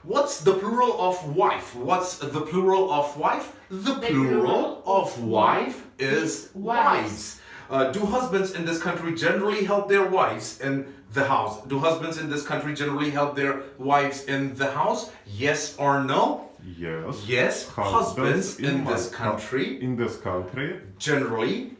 What's the plural of wife? What's the plural of wife? The plural of wife is wives. Do husbands in this country generally help their wives in the house? Do husbands in this country generally help their wives in the house? Yes or no? Yes. Yes, husbands in this country generally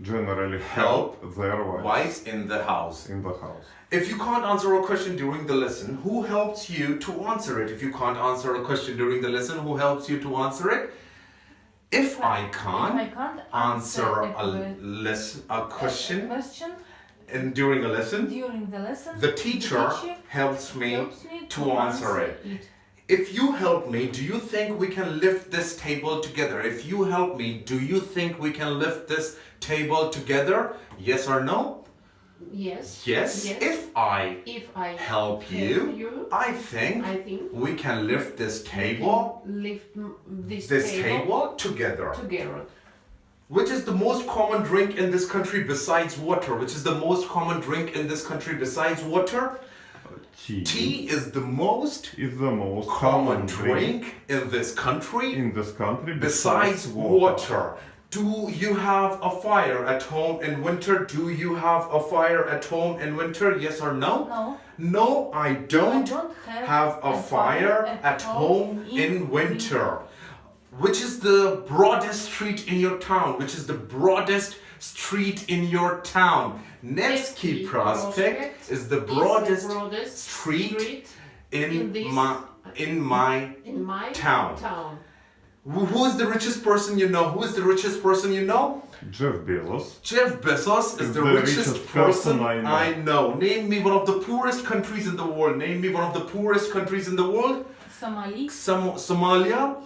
help their wives in the house. In the house. If you can't answer a question during the lesson, who helps you to answer it? If you can't answer a question during the lesson, who helps you to answer it? If I can't answer a question during a lesson, the teacher helps me to answer it. If you help me, do you think we can lift this table together? If you help me, do you think we can lift this table together? Yes or no? Yes. Yes. If I help you, I think we can lift this table together. Which is the most common drink in this country besides water? Which is the most common drink in this country besides water? Tea is the most common drink in this country besides water. Do you have a fire at home in winter? Do you have a fire at home in winter? Yes or no? No. No, I don't have a fire at home in winter. Which is the broadest street in your town? Which is the broadest street in your town? Nevsky Prospect is the broadest street in my town. Who is the richest person you know? Who is the richest person you know? Jeff Bezos. Jeff Bezos is the richest person I know. Name me one of the poorest countries in the world. Name me one of the poorest countries in the world. Somalia.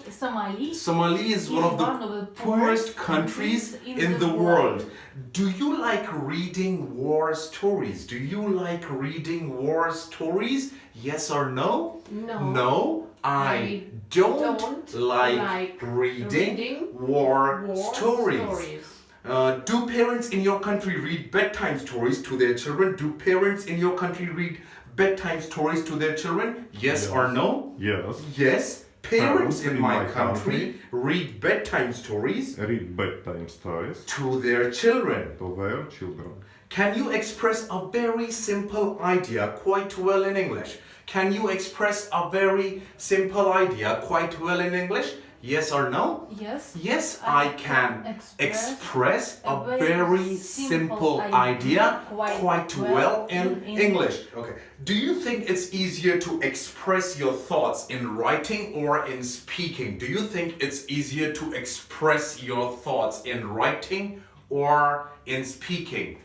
Somali is one of the poorest countries in the world. Do you like reading war stories? Do you like reading war stories? Yes or no? No, I don't like reading war stories. Do parents in your country read bedtime stories to their children? Do parents in your country read bedtime stories to their children? Yes or no? Yes. Yes. Parents in my country read bedtime stories to their children. Can you express a very simple idea quite well in English? Can you express a very simple idea quite well in English? Yes or no? Yes. Yes, I can express a very simple idea quite well in English. Okay. Do you think it's easier to express your thoughts in writing or in speaking? Do you think it's easier to express your thoughts in writing or in speaking?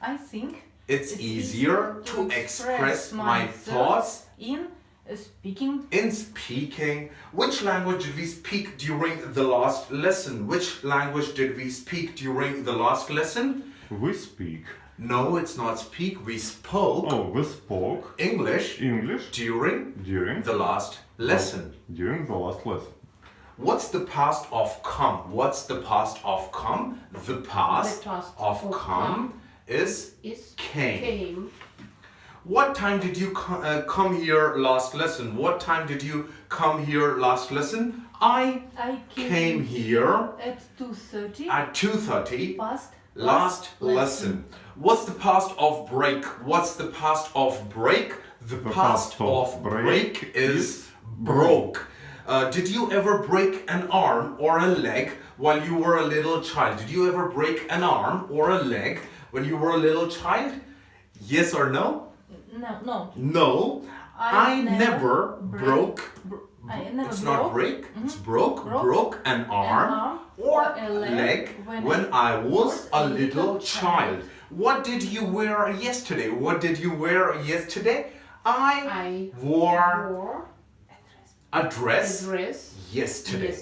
I think it's easier to express my thoughts in speaking. In speaking. Which language did we speak during the last lesson? Which language did we speak during the last lesson? We speak. No, it's not speak. We spoke. Oh, we spoke English during the last lesson. During the last lesson. What's the past of come? What's the past of come? The past of come is came. What time did you come here last lesson? What time did you come here last lesson? I came here at 2:30. At 2:30. Last lesson. What's the past of break? What's the past of break? The past of break is broke. Did you ever break an arm or a leg while you were a little child? Did you ever break an arm or a leg when you were a little child? Yes or no? No. No, I never broke. It's not break. It's broke an arm or a leg when I was a little child. What did you wear yesterday? What did you wear yesterday? I wore a dress yesterday.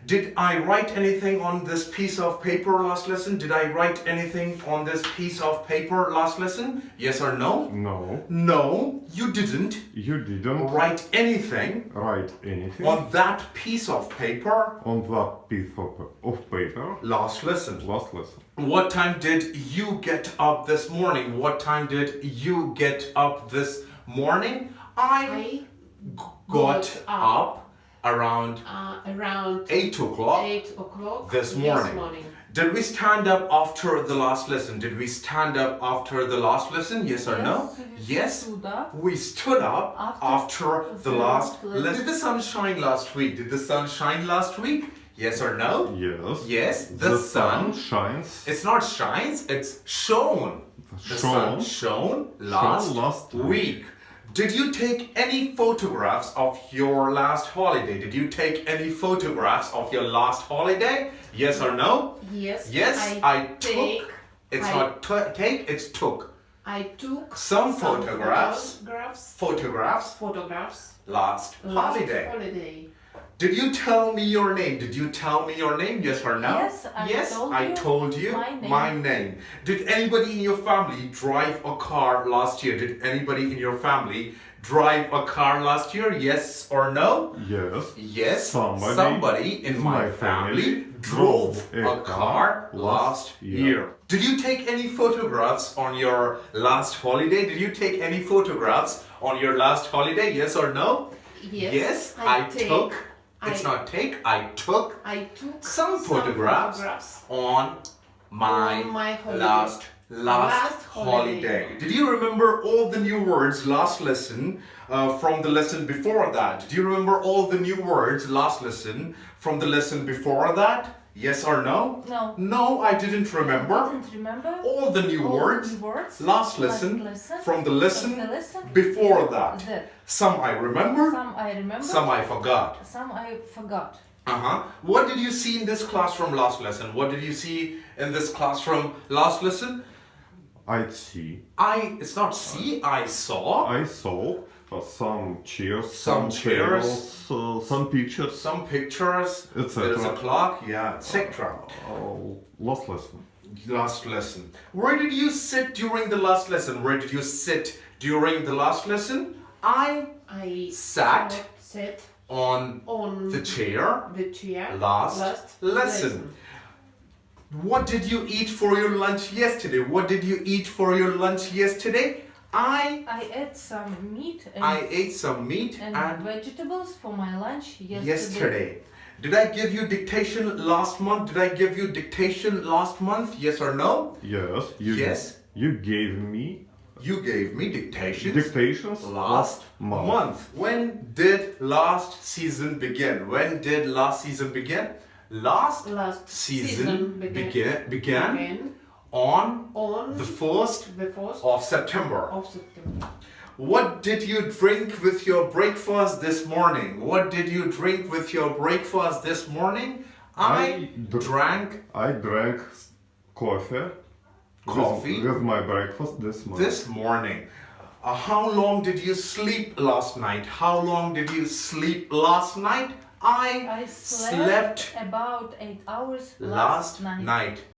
Did I write anything on this piece of paper last lesson? Did I write anything on this piece of paper last lesson? Yes or no? No. No, you didn't. You didn't write anything. On that piece of paper. On that piece of paper. Last lesson. What time did you get up this morning? What time did you get up this morning? I got up around around 8 o'clock 8 o'clock this morning. Did we stand up after the last lesson? Did we stand up after the last lesson? Yes or no? Yes. We stood up after the last lesson. Did the sun shine last week? Did the sun shine last week? Yes or no? Yes. Yes, the sun shines. It's not shines, it's shone. The sun shone last week. Did you take any photographs of your last holiday? Did you take any photographs of your last holiday? Yes or no? Yes. Yes, I take. took. It's not take, it's took. I took Some photographs photographs last holiday. holiday. Did you tell me your name? Did you tell me your name? Yes or no? Yes, I told you my name. Did anybody in your family drive a car last year? Did anybody in your family drive a car last year? Yes or no? Yes. Yes. Somebody in my family drove a car last year. Did you take any photographs on your last holiday? Did you take any photographs on your last holiday? Yes or no? Yes. I took. It's not take, I took some photographs on my holiday. last holiday. Did you remember all the new words last lesson from the lesson before that? Did you remember all the new words last lesson from the lesson before that? Yes or no? No. No, I didn't remember. All the new words last lesson from the lesson before that. Some I remember. Some I forgot. What did you see in this classroom last lesson? What did you see in this classroom last lesson? I'd see. It's not see, I saw. I saw some chairs, some tables, some pictures. Some pictures. Etc. There's a clock, yeah, etc. Last lesson. Last lesson. Where did you sit during the last lesson? Where did you sit during the last lesson? I sat on the chair last lesson. What did you eat for your lunch yesterday? What did you eat for your lunch yesterday? I ate some meat and vegetables for my lunch yesterday. Did I give you dictation last month? Did I give you dictation last month? Yes or no? Yes. You gave me dictations last month. When did last season begin? When did last season begin? Last season began on the 1st of September. What did you drink with your breakfast this morning? What did you drink with your breakfast this morning? I drank coffee with my breakfast this morning. How long did you sleep last night? How long did you sleep last night? I slept about 8 hours last night.